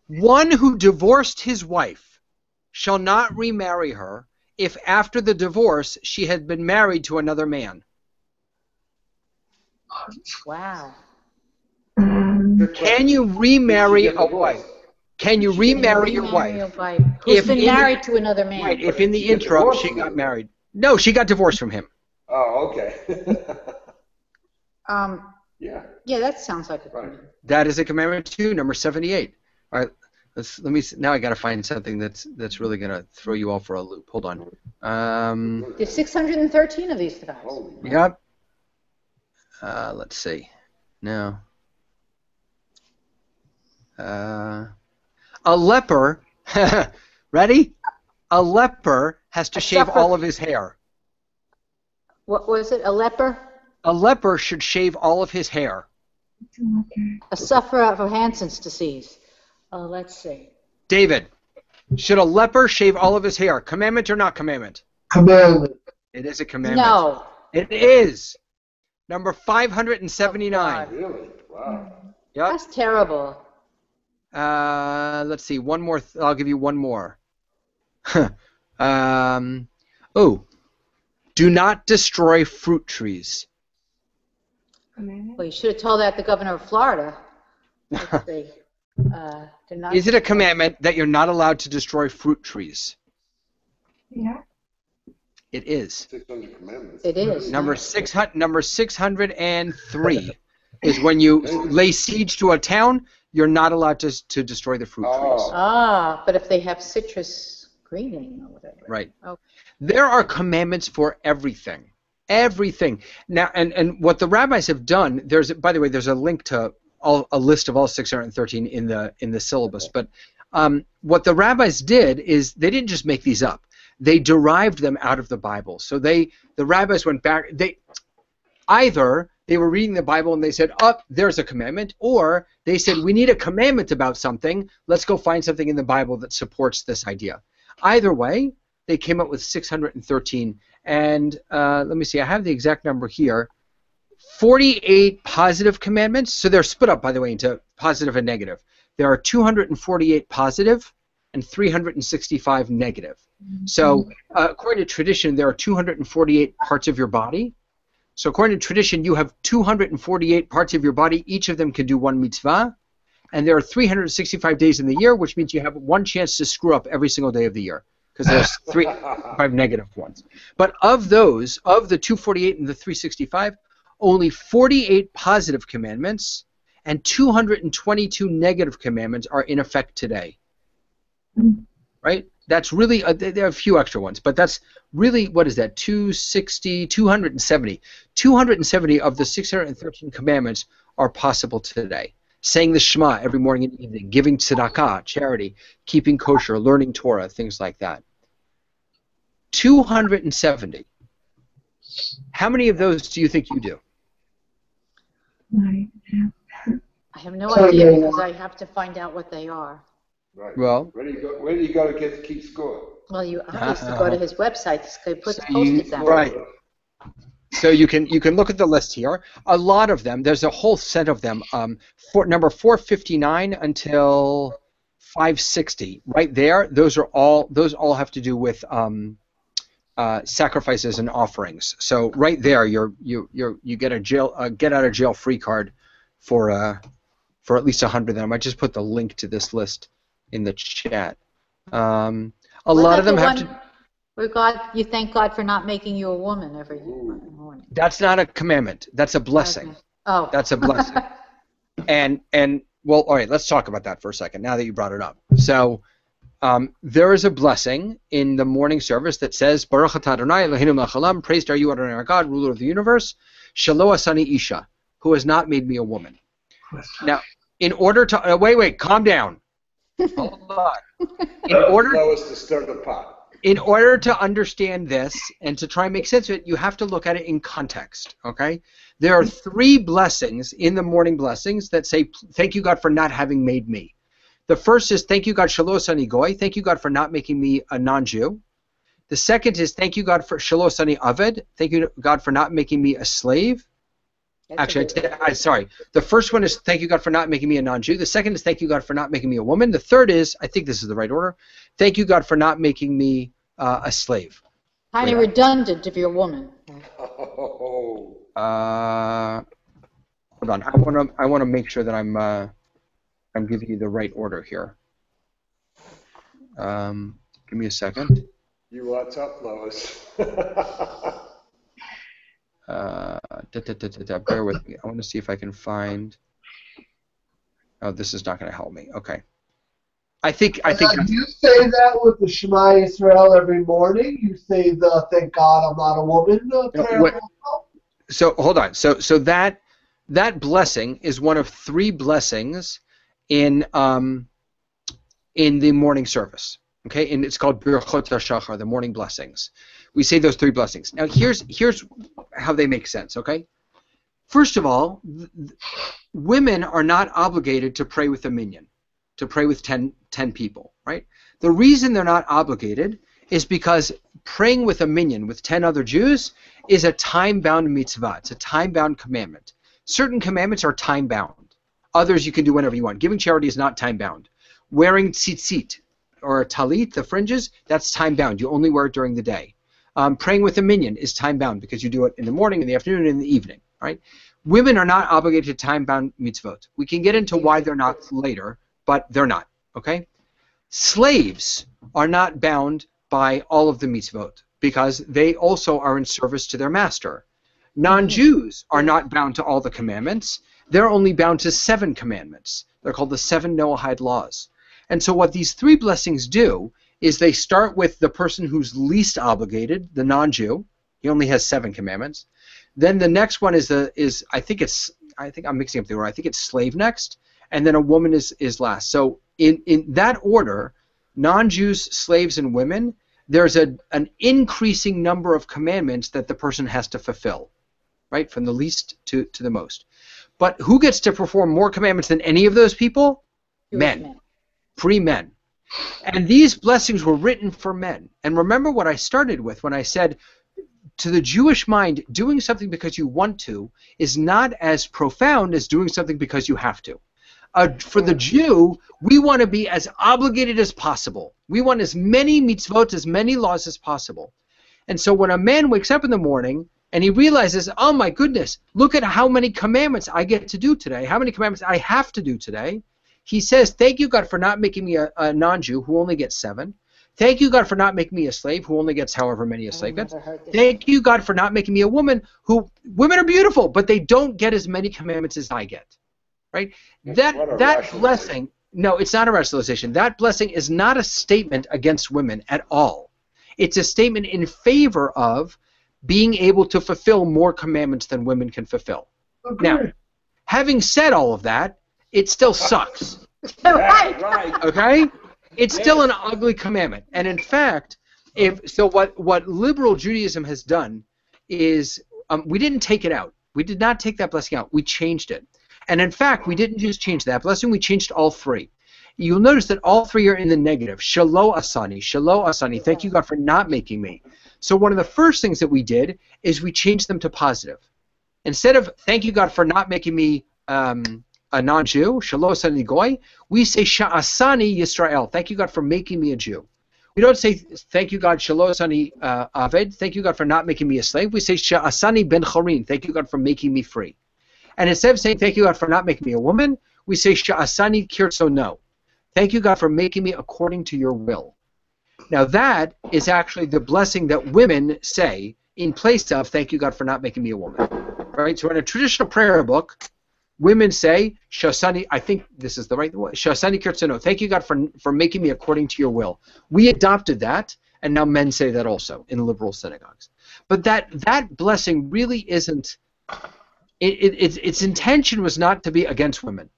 One who divorced his wife shall not remarry her if after the divorce she had been married to another man. Wow. Can you remarry a wife? Can you remarry your wife? Who's If been in the- married to another man. Right, if in the She got interim divorced she from got him. married. No, she got divorced from him. Oh, okay. Yeah. Yeah, that sounds like a Right. commandment. That is a commandment too, number 78. All right, now I got to find something that's really going to throw you all for a loop. Hold on. There's 613 of these guys. Holy Yep. Let's see. No. A leper, ready? A leper has to shave all of his hair. What was it? A leper? A leper should shave all of his hair. A sufferer of Hansen's disease. Let's see. David, should a leper shave all of his hair? Commandment or not commandment? Commandment. It is a commandment. No. It is. Number 579. Really? Wow. Yep. That's terrible. Let's see. One more. I'll give you one more. Do not destroy fruit trees. Well, you should have told that the governor of Florida. Let's see. Do not Is it a commandment that you're not allowed to destroy fruit trees? Yeah. It is. 600 commandments. It is. Number 603 is when you lay siege to a town, you're not allowed to destroy the fruit trees. Ah, but if they have citrus greening or whatever. Right. Okay. There are commandments for everything. Everything. Now, and what the rabbis have done, by the way, there's a link to a list of all 613 in the syllabus. But what the rabbis did is they didn't just make these up. They derived them out of the Bible. So the rabbis went back. Either they were reading the Bible and they said, "Oh, there's a commandment," or they said, "We need a commandment about something. Let's go find something in the Bible that supports this idea." Either way, they came up with 613. And let me see. I have the exact number here. 48 positive commandments. So they're split up, by the way, into positive and negative. There are 248 positive and 365 negative. So according to tradition, there are 248 parts of your body. So according to tradition, you have 248 parts of your body. Each of them can do one mitzvah. And there are 365 days in the year, which means you have one chance to screw up every single day of the year, because there's 5 negative ones. But of those, of the 248 and the 365, only 48 positive commandments and 222 negative commandments are in effect today. Right? That's really, there are a few extra ones, but that's really, what is that, 260, 270. 270 of the 613 commandments are possible today. Saying the Shema every morning and evening, giving tzedakah, charity, keeping kosher, learning Torah, things like that. 270. How many of those do you think you do? I have no idea because I have to find out what they are. Right. Well, where do you go to keep score? Well, you obviously go to his website. He puts So post-its down. right. So you can look at the list here. A lot of them. There's a whole set of them. Number 459 until 560. Right there. Those all have to do with sacrifices and offerings. So right there, you get a get out of jail free card for at least 100 of them. I just put the link to this list in the chat. A lot of them have to. Where you thank God for not making you a woman every morning. That's not a commandment. That's a blessing. Okay. Oh. That's a blessing. and well, all right. Let's talk about that for a second. Now that you brought it up, so there is a blessing in the morning service that says, "Baruch atah Adonai Eloheinu melech haolam, praised are you, Adonai our God, ruler of the universe, shelo asani isha, who has not made me a woman." Now, in order to wait, calm down. Hold on. Lowest to stir the pot. In order to understand this and to try and make sense of it, you have to look at it in context, okay? There are 3 blessings in the morning blessings that say, thank you, God, for not having made me. The first is, thank you, God, shelo asani goy, thank you, God, for not making me a non-Jew. The second is, thank you, God, for shelo asani aved, thank you, God, for not making me a slave. Actually, sorry. The first one is, thank you, God, for not making me a non-Jew. The second is, thank you, God, for not making me a woman. The third is, I think this is the right order, thank you, God, for not making me a slave. Kind of redundant if you're a woman. Oh. Hold on. I want to make sure that I'm giving you the right order here. Give me a second. You are tough, Lois. Bear with me. I want to see if I can find. Oh, this is not going to help me. Okay. I think. You say that with the Shema Yisrael every morning. You say the "Thank God I'm not a woman" prayer. So hold on. So that blessing is one of 3 blessings in the morning service. Okay, and it's called Birchot HaShachar, the morning blessings. We say those 3 blessings. Now here's how they make sense. Okay, first of all, women are not obligated to pray with a minyan, to pray with 10 people, right? The reason they're not obligated is because praying with a minyan, with 10 other Jews, is a time-bound mitzvah. It's a time-bound commandment. Certain commandments are time-bound. Others you can do whenever you want. Giving charity is not time-bound. Wearing tzitzit, or a talit, the fringes, that's time-bound. You only wear it during the day. Praying with a minyan is time-bound because you do it in the morning, in the afternoon, and in the evening, right? Women are not obligated to time-bound mitzvot. We can get into why they're not later, but they're not, okay? Slaves are not bound by all of the mitzvot because they also are in service to their master. Non-Jews are not bound to all the commandments. They're only bound to 7 commandments. They're called the 7 Noahide laws. And so what these 3 blessings do is they start with the person who's least obligated, the non-Jew. He only has 7 commandments. Then the next one is I think I'm mixing up the order. I think it's slave next, and then a woman is last. So in that order, non-Jews, slaves, and women, there's an increasing number of commandments that the person has to fulfill, right, from the least to the most. But who gets to perform more commandments than any of those people? Men. Free men. And these blessings were written for men. And remember what I started with when I said, to the Jewish mind, doing something because you want to is not as profound as doing something because you have to. For the Jew, we want to be as obligated as possible. We want as many mitzvot, as many laws as possible. And so when a man wakes up in the morning and he realizes, oh my goodness, look at how many commandments I get to do today, how many commandments I have to do today, he says, thank you, God, for not making me a non-Jew who only gets 7. Thank you, God, for not making me a slave who only gets however many a slave gets. Thank you, God, for not making me a woman who, women are beautiful, but they don't get as many commandments as I get. Right? That blessing, no, it's not a rationalization. That blessing is not a statement against women at all. It's a statement in favor of being able to fulfill more commandments than women can fulfill. Okay. Now, having said all of that, it still sucks. Right. Okay? It's still an ugly commandment. And in fact, what liberal Judaism has done is we didn't take it out. We did not take that blessing out. We changed it. And in fact, we didn't just change that blessing, we changed all 3. You'll notice that all 3 are in the negative. Shelo asani, shelo asani. Thank you, God, for not making me. So one of the first things that we did is we changed them to positive. Instead of thank you, God, for not making me a non-Jew, shelo asani goy, we say sha'asani Yisrael. Thank you, God, for making me a Jew. We don't say thank you, God, shelo asani aved. Thank you, God, for not making me a slave. We say sha'asani ben chorin. Thank you, God, for making me free. And instead of saying, thank you, God, for not making me a woman, we say, Sha'asani kirtzono. Thank you, God, for making me according to your will. Now that is actually the blessing that women say in place of, thank you, God, for not making me a woman. Right? So in a traditional prayer book, women say, Sha'asani, I think this is the right one, Sha'asani kirtzono. Thank you, God, for making me according to your will. We adopted that, and now men say that also in liberal synagogues. But that blessing really isn't, its intention was not to be against women.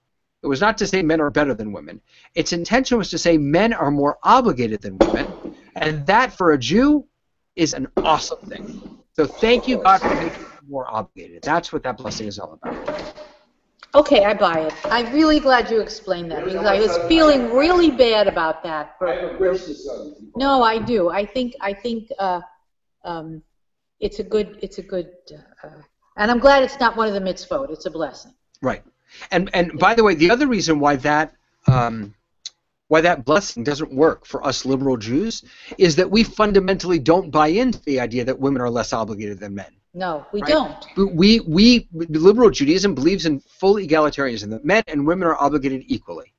It was not to say men are better than women. Its intention was to say men are more obligated than women, and that for a Jew is an awesome thing. So thank you, God, for making you more obligated. That's what that blessing is all about. Okay, I buy it. I'm really glad you explained that because I was feeling really bad about that. No, I do. I think it's a good. And I'm glad it's not one of the mitzvot. It's a blessing. Right. And by the way, the other reason why that blessing doesn't work for us liberal Jews is that we fundamentally don't buy into the idea that women are less obligated than men. No, we right? don't. We liberal Judaism believes in full egalitarianism, that men and women are obligated equally.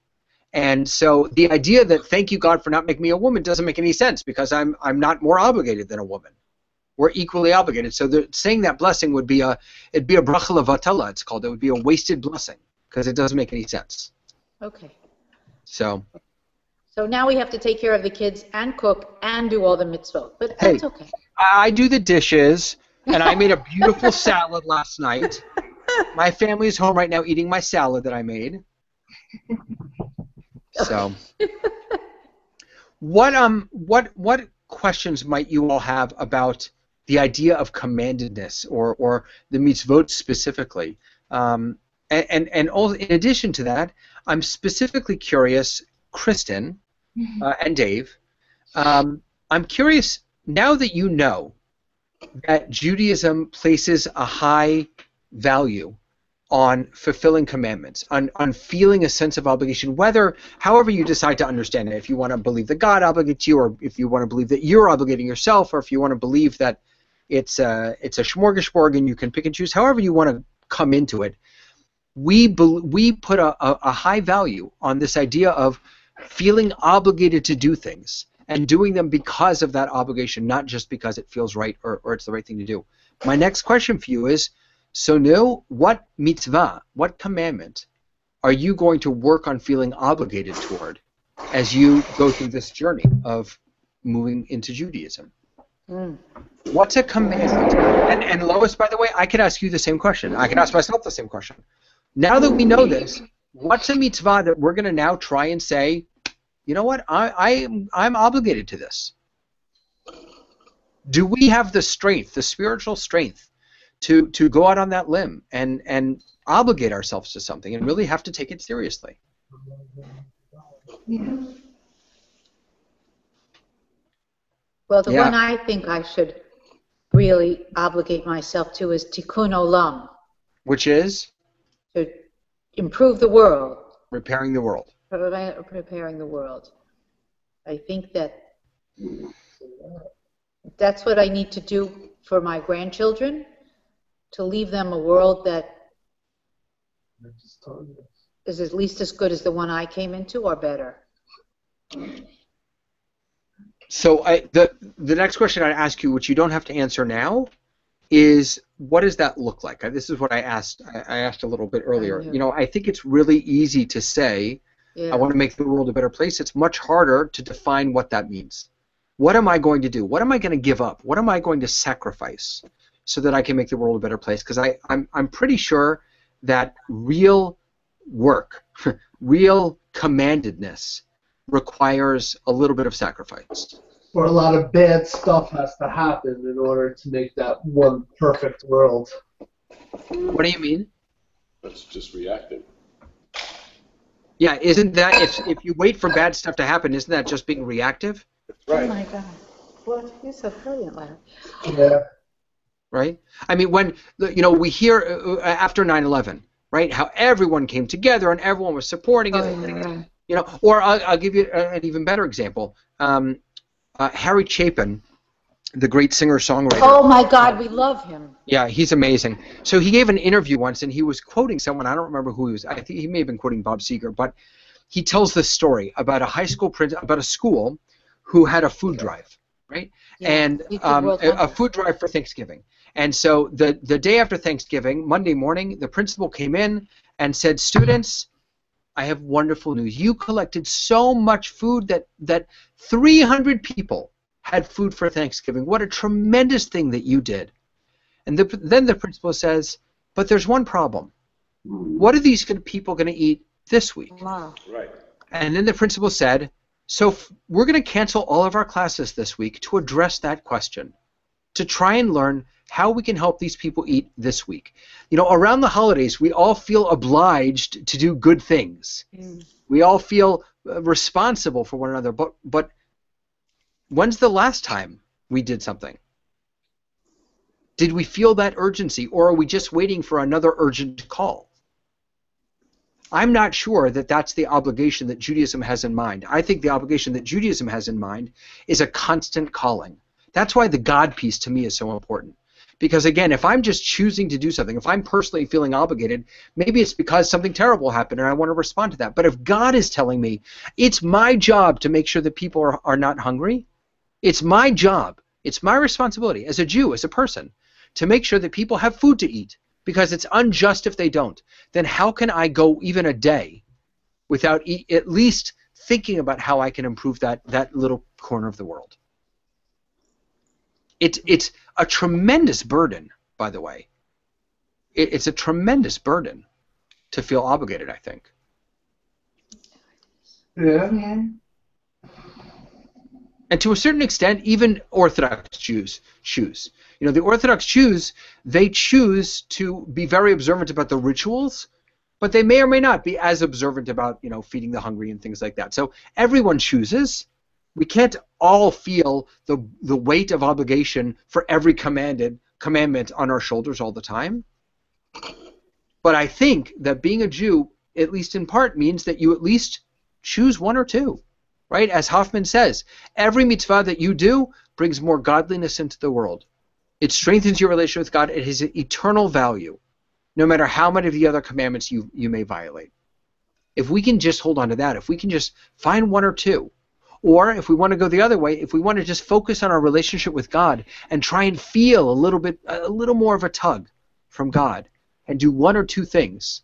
And so the idea that thank you, God, for not making me a woman doesn't make any sense because I'm not more obligated than a woman. We're equally obligated. So saying that blessing would be it'd be a bracha levatala, it's called. It would be a wasted blessing because it doesn't make any sense. Okay. So now we have to take care of the kids and cook and do all the mitzvot, but that's okay. I do the dishes, and I made a beautiful salad last night. My family is home right now eating my salad that I made. So, what questions might you all have about the idea of commandedness or the mitzvot specifically? And also, in addition to that, I'm specifically curious, Kristen and Dave, I'm curious, now that you know that Judaism places a high value on fulfilling commandments, on feeling a sense of obligation, however you decide to understand it. If you want to believe that God obligates you, or if you want to believe that you're obligating yourself, or if you want to believe that it's a smorgasbord and you can pick and choose, however you want to come into it, we put a high value on this idea of feeling obligated to do things and doing them because of that obligation, not just because it feels right or it's the right thing to do. My next question for you is, so now, what mitzvah, what commandment are you going to work on feeling obligated toward as you go through this journey of moving into Judaism? What's a commandment? And Lois, by the way, I could ask you the same question. I could ask myself the same question. Now that we know this, what's a mitzvah that we're going to now try and say, you know what, I'm obligated to this? Do we have the strength, the spiritual strength, to go out on that limb and obligate ourselves to something and really have to take it seriously? Yeah. Well, the one I think I should really obligate myself to is tikkun olam. Which is? To improve the world. Repairing the world. Preparing the world. I think that's what I need to do for my grandchildren, to leave them a world that is at least as good as the one I came into, or better. So the next question I ask you, which you don't have to answer now, is what does that look like? This is what I asked. I asked a little bit earlier. You know, I think it's really easy to say, I want to make the world a better place. It's much harder to define what that means. What am I going to do? What am I going to give up? What am I going to sacrifice so that I can make the world a better place? Because I'm pretty sure that real work, real commandedness, requires a little bit of sacrifice. Or a lot of bad stuff has to happen in order to make that one perfect world. What do you mean? That's just reactive. Yeah, isn't that, if you wait for bad stuff to happen, isn't that just being reactive? Right. Oh my God. What? You're so brilliant, Larry. Yeah. Right? I mean, when, you know, we hear after 9/11, right, how everyone came together and everyone was supporting it. You know, or I'll give you an even better example. Harry Chapin, the great singer-songwriter. Oh my God, we love him. Yeah, he's amazing. So he gave an interview once, and he was quoting someone. I don't remember who he was. I think he may have been quoting Bob Seger, but he tells this story about about a school who had a food drive, right? Yeah, and a food drive for Thanksgiving. And so the day after Thanksgiving, Monday morning, the principal came in and said, "Students, I have wonderful news. You collected so much food that 300 people had food for Thanksgiving. What a tremendous thing that you did." And then the principal says, "But there's one problem. What are these people going to eat this week?" Wow. Right. And then the principal said, "So we're going to cancel all of our classes this week to address that question, to try and learn how we can help these people eat this week." You know, around the holidays, we all feel obliged to do good things. We all feel responsible for one another. But when's the last time we did something? Did we feel that urgency, or are we just waiting for another urgent call? I'm not sure that that's the obligation that Judaism has in mind. I think the obligation that Judaism has in mind is a constant calling. That's why the God piece to me is so important. Because again, if I'm just choosing to do something, if I'm personally feeling obligated, maybe it's because something terrible happened and I want to respond to that. But if God is telling me it's my job to make sure that people are not hungry, it's my job, it's my responsibility as a Jew, as a person, to make sure that people have food to eat, because it's unjust if they don't, then how can I go even a day without at least thinking about how I can improve that little corner of the world? It's a tremendous burden, by the way. It's a tremendous burden to feel obligated, I think. Yeah. And to a certain extent, even Orthodox Jews choose. You know, the Orthodox Jews, they choose to be very observant about the rituals, but they may or may not be as observant about, you know, feeding the hungry and things like that. So everyone chooses. We can't all feel the weight of obligation for every commandment on our shoulders all the time. But I think that being a Jew, at least in part, means that you at least choose one or two, right? As Hoffman says, every mitzvah that you do brings more godliness into the world. It strengthens your relation with God. It has an eternal value, no matter how many of the other commandments you may violate. If we can just hold on to that, if we can just find one or two, or if we want to go the other way, if we want to just focus on our relationship with God and try and feel a little more of a tug from God, and do one or two things,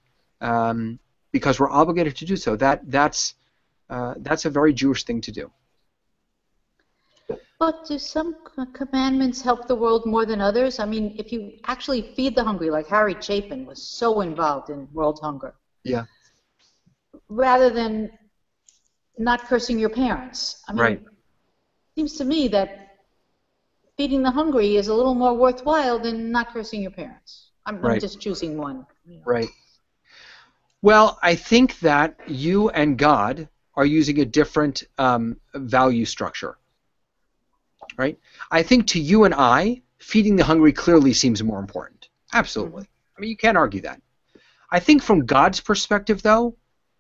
because we're obligated to do so, that's a very Jewish thing to do. But do some commandments help the world more than others? I mean, if you actually feed the hungry, like Harry Chapin was so involved in world hunger. Yeah. Rather than not cursing your parents. I mean, Right. it seems to me that feeding the hungry is a little more worthwhile than not cursing your parents. I'm Right. just choosing one. Right. Well, I think that you and God are using a different value structure. Right? I think to you and I, feeding the hungry clearly seems more important. Absolutely. I mean, you can't argue that. I think from God's perspective, though,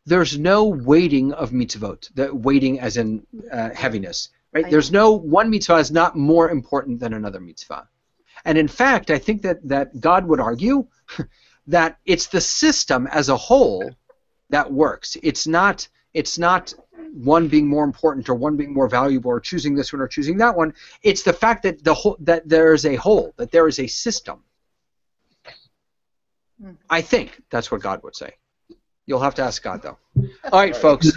there's no weighting of mitzvot. The weighting as in heaviness. Right? There's no one mitzvah is not more important than another mitzvah. And in fact, I think that God would argue that it's the system as a whole that works. It's not one being more important or one being more valuable or choosing this one or choosing that one. It's the fact that that there is a whole, that there is a system. I think that's what God would say. You'll have to ask God, though. All right, folks.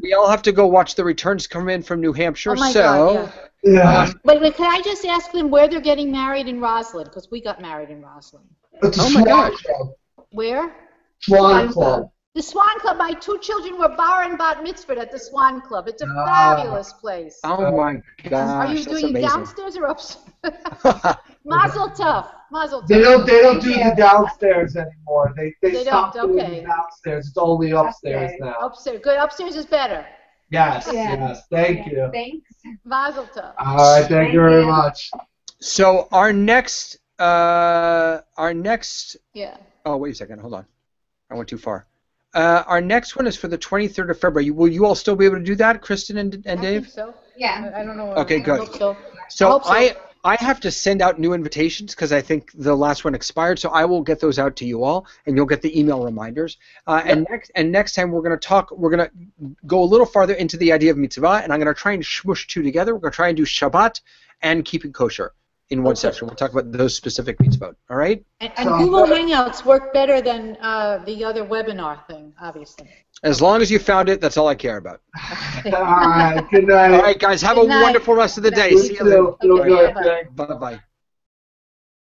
We all have to go watch the returns come in from New Hampshire. Oh my God, Yeah. Wait, can I just ask them where they're getting married in Roslyn? Because we got married in Roslyn. It's a Oh my Swan gosh. Club. Where? Swan Club. The Swan Club. My two children were bar and bat mitzvah at the Swan Club. It's a fabulous place. Oh my gosh, Are you that's doing it amazing. downstairs or upstairs? Mazel tov. Mazel tov. They don't do the downstairs anymore. They stopped don't, doing okay. the downstairs. It's only upstairs now. Upstairs. Good. Upstairs is better. Yes, Yeah. yes. Thank you. Thanks. Mazel tov. All right, thank you very much. So our next. Yeah. Oh, wait a second. Hold on. I went too far. Our next one is for the 23rd of February. Will you all still be able to do that, Kristen and I Dave? think so. Yeah. I don't know. Okay, good. I hope so. So I hope so. I have to send out new invitations because I think the last one expired. So I will get those out to you all, and you'll get the email reminders. And next time we're going to go a little farther into the idea of mitzvah, and I'm going to try and smush two together. We're going to try and do Shabbat and keeping kosher in one session. We'll talk about those specific mitzvot. All right? And Google Hangouts work better than the other webinar thing, obviously. As long as you found it, that's all I care about. All right, good night. All right, guys. Have a Good night. wonderful rest of the day. You See you later. too. Feel Okay, good. bye-bye. Thanks. Bye-bye.